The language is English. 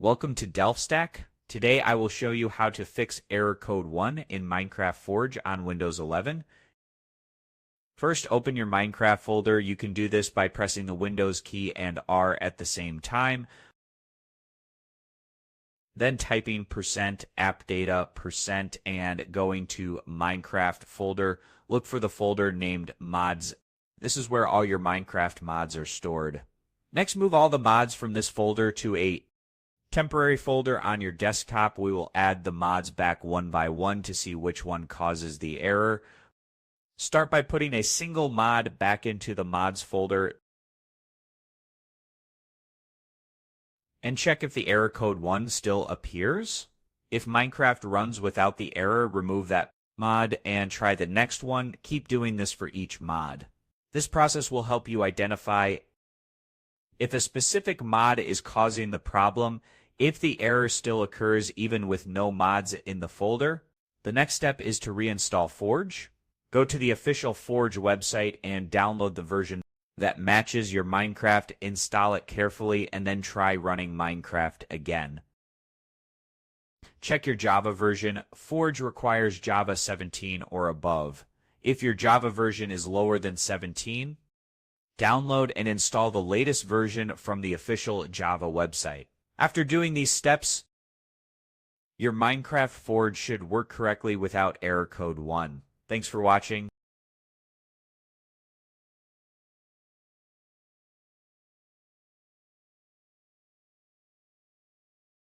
Welcome to DelphStack. Today I will show you how to fix error code 1 in Minecraft Forge on Windows 11. First, open your Minecraft folder. You can do this by pressing the Windows key and R at the same time. Then typing %appdata% and going to Minecraft folder. Look for the folder named mods. This is where all your Minecraft mods are stored. Next, move all the mods from this folder to a temporary folder on your desktop. We will add the mods back one by one to see which one causes the error. Start by putting a single mod back into the mods folder and check if the error code 1 still appears. If Minecraft runs without the error, remove that mod and try the next one. Keep doing this for each mod. This process will help you identify if a specific mod is causing the problem. If the error still occurs even with no mods in the folder, the next step is to reinstall Forge. Go to the official Forge website and download the version that matches your Minecraft, install it carefully, and then try running Minecraft again. Check your Java version. Forge requires Java 17 or above. If your Java version is lower than 17, download and install the latest version from the official Java website. After doing these steps, your Minecraft Forge should work correctly without error code 1. Thanks for watching.